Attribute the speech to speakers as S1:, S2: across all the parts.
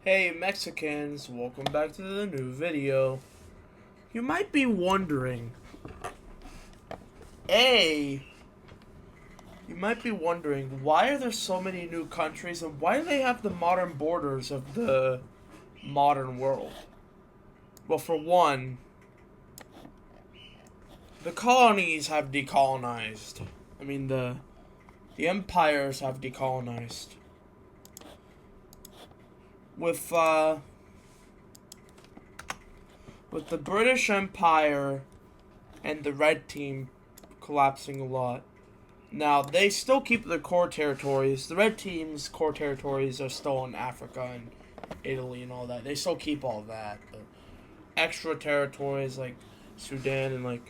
S1: Hey Mexicans, welcome back to the new video. You might be wondering, A, you might be wondering, why are there so many new countries and why do they have the modern borders of the modern world? Well, for one, the colonies have decolonized. The empires have decolonized. With, with the British Empire and the Red Team collapsing a lot. Now, they still keep their core territories. The Red Team's core territories are still in Africa and Italy and all that. They still keep all that. But extra territories like Sudan and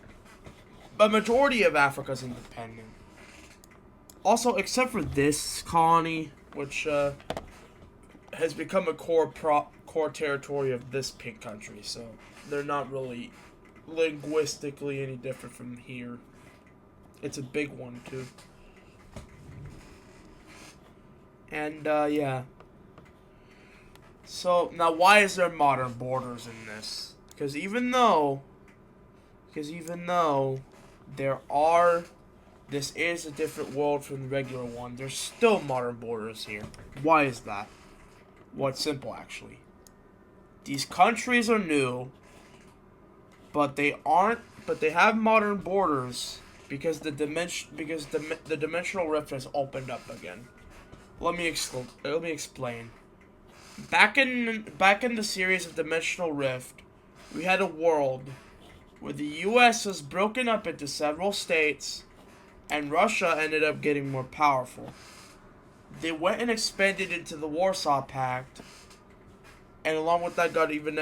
S1: a majority of Africa's independent. Also, except for this colony, which has become a core territory of this pink country. So they're not really linguistically any different from here. It's a big one, too. And, yeah. So, now why is there modern borders in this? Because even though this is a different world from the regular one, there's still modern borders here. Why is that? Well, it's simple, actually. These countries are new, but they have modern borders because the dimensional rift has opened up again. Let me explain. Back in the series of Dimensional Rift, we had a world where the U.S. was broken up into several states, and Russia ended up getting more powerful. They went and expanded into the Warsaw Pact, and along with that got even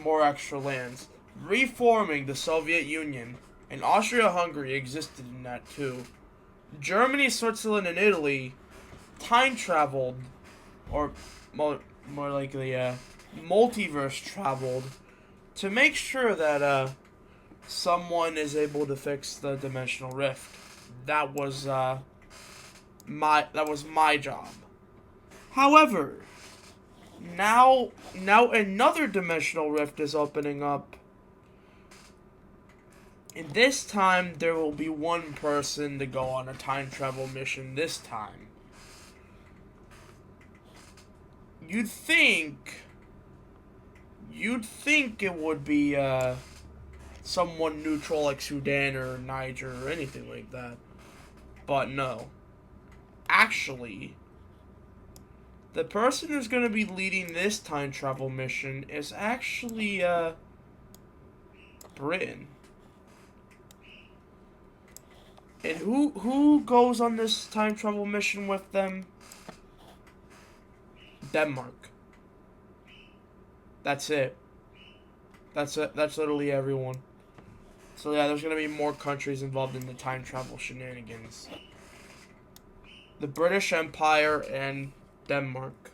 S1: more extra lands, reforming the Soviet Union. And Austria-Hungary existed in that too. Germany, Switzerland, and Italy time traveled, or more likely, multiverse traveled, to make sure that someone is able to fix the dimensional rift. That was my job. However, now another dimensional rift is opening up. And this time, there will be one person to go on a time travel mission this time. You'd think it would be, someone neutral like Sudan or Niger or anything like that. But no. Actually, the person who's going to be leading this time travel mission is actually, Britain. And who goes on this time travel mission with them? Denmark. That's it. That's literally everyone. So yeah, there's gonna be more countries involved in the time travel shenanigans. The British Empire and Denmark.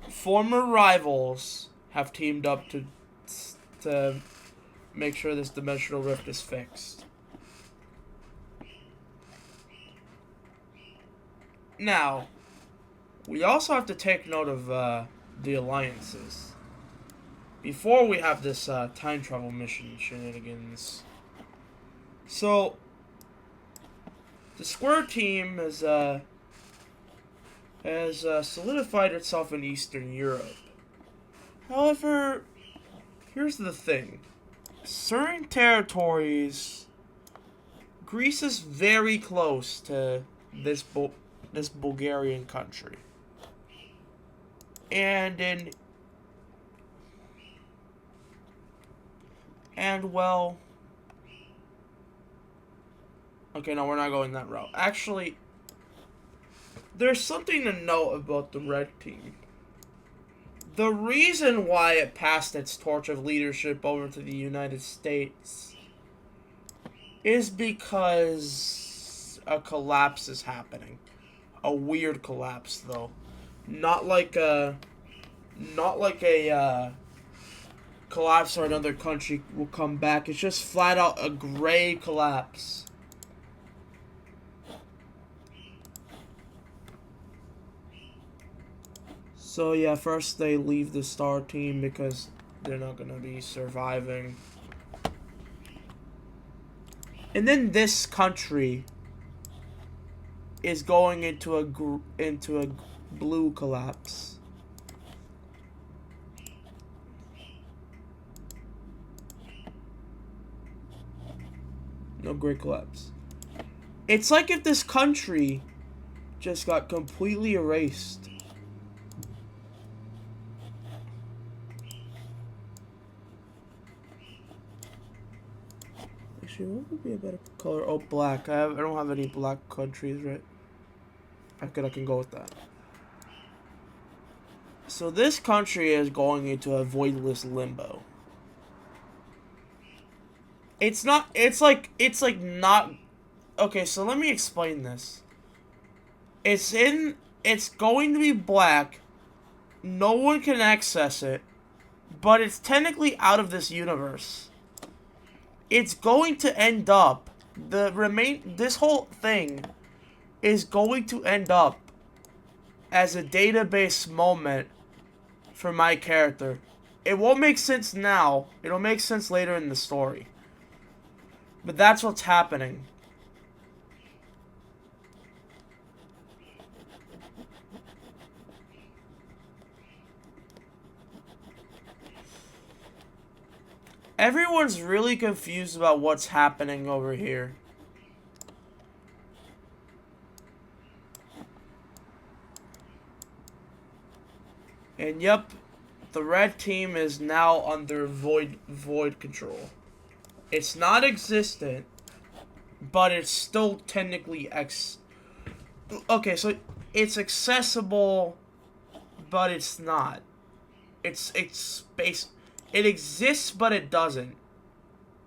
S1: Former rivals have teamed up to make sure this dimensional rift is fixed. Now, we also have to take note of the alliances. Before we have this time travel mission shenanigans. So, the Square team has solidified itself in Eastern Europe. However, here's the thing. Certain territories, Greece is very close to this Bulgarian country. And well, okay, no, we're not going that route. Actually, there's something to note about the Red Team. The reason why it passed its torch of leadership over to the United States is because a collapse is happening. A weird collapse, though. Not like a collapse or another country will come back. It's just flat out a gray collapse. So yeah, first they leave the star team because they're not gonna be surviving. And then this country is going into a blue collapse. No, great collapse. It's like if this country just got completely erased. Actually, what would be a better color? Oh, black. I don't have any black countries, right? I can go with that. So this country is going into a voidless limbo. It's not. It's like not. Okay, so let me explain this. It's going to be black. No one can access it, but it's technically out of this universe. It's going to end up this whole thing is going to end up as a database moment for my character. It won't make sense now. It'll make sense later in the story. But that's what's happening. Everyone's really confused about what's happening over here. And yep, the red team is now under void control. It's not existent, but it's still technically okay, so it's accessible, but it's not. It's space. It exists, but it doesn't.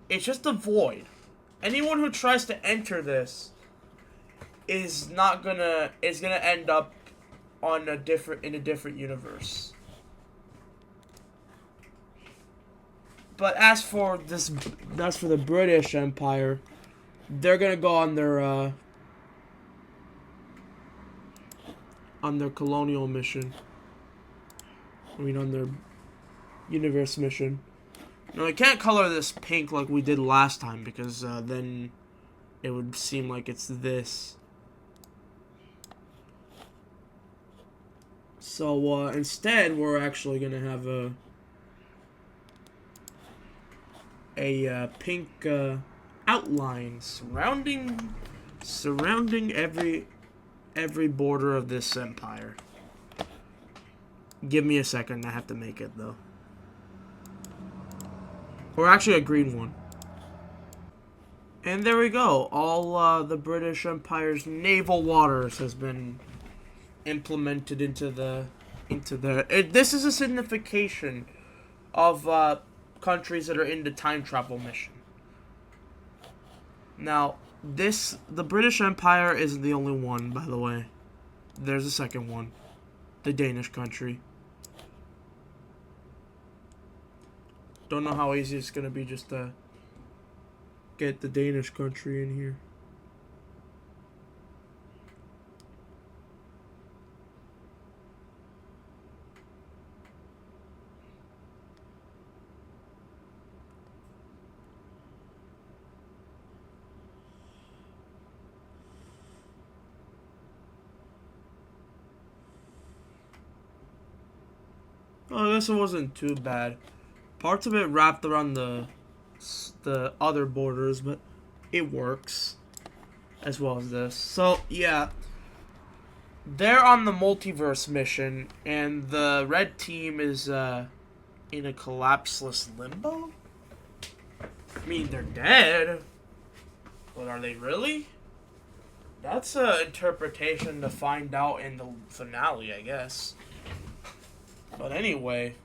S1: It's just a void. Anyone who tries to enter this is gonna end up in a different universe. But as for the British Empire, they're gonna go on their colonial mission. I mean, on their universe mission. No, I can't color this pink like we did last time because then it would seem like it's this. So instead, we're actually gonna have a pink outline surrounding every border of this empire. Give me a second, I have to make it though. Or actually a green one. And there we go. All the British Empire's naval waters has been implemented into the this is a signification of countries that are in the time travel mission. Now, the British Empire isn't the only one, by the way. There's a second one. The Danish country. Don't know how easy it's gonna be just to get the Danish country in here. Oh, I guess it wasn't too bad. Parts of it wrapped around the other borders, but it works as well as this. So yeah, they're on the multiverse mission, and the red team is in a collapseless limbo. I mean, they're dead, but are they really? That's an interpretation to find out in the finale, I guess. But anyway.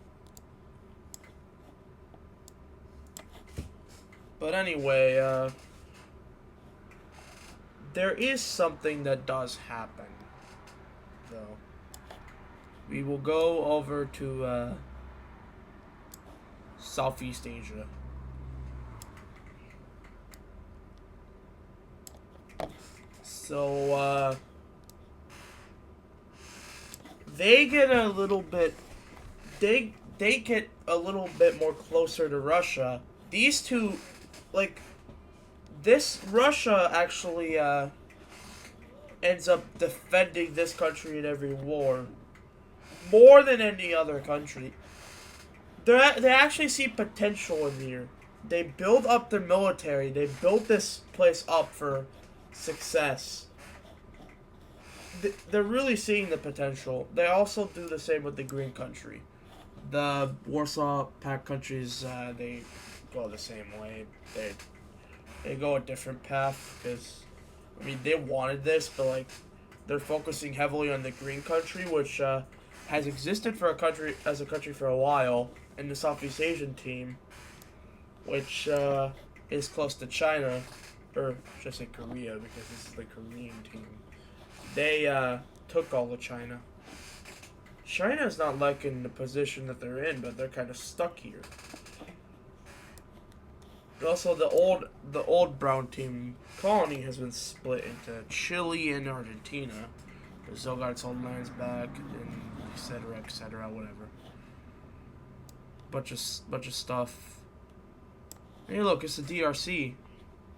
S1: There is something that does happen, though. We will go over to Southeast Asia. So, they get a little bit, they get a little bit more closer to Russia. These two, like, this Russia actually ends up defending this country in every war more than any other country. They actually see potential in here. They build up their military. They build this place up for success. They're really seeing the potential. They also do the same with the Green Country. The Warsaw Pact countries, they go the same way. They go a different path because, I mean, they wanted this, but like, they're focusing heavily on the Green Country, which has existed for a country for a while, and the Southeast Asian team, which is close to China, or should I say Korea, because this is the Korean team. They took all of China. China's not liking the position that they're in, but they're kind of stuck here. But also, the old brown team colony has been split into Chile and Argentina. Brazil got its own lands back, and etc., whatever. Bunch of stuff. Hey, look, it's the DRC.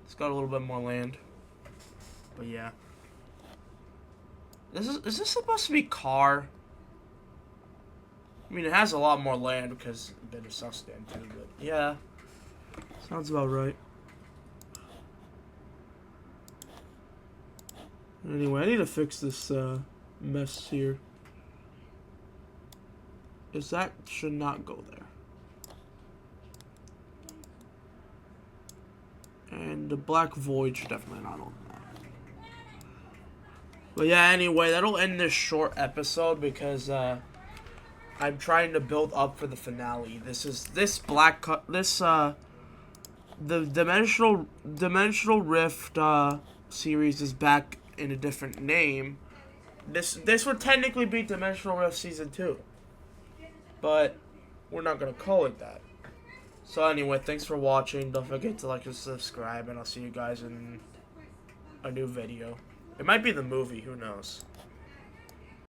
S1: It's got a little bit more land. But yeah. Is this supposed to be Car? I mean, it has a lot more land because a bit of Sustan too, but yeah. Sounds about right. Anyway, I need to fix this mess here. That should not go there. And the black void should definitely not on that. But yeah, anyway, that'll end this short episode because I'm trying to build up for the finale. The Dimensional Rift series is back in a different name. This would technically be Dimensional Rift Season 2. But we're not going to call it that. So anyway, thanks for watching. Don't forget to like and subscribe, and I'll see you guys in a new video. It might be the movie, who knows.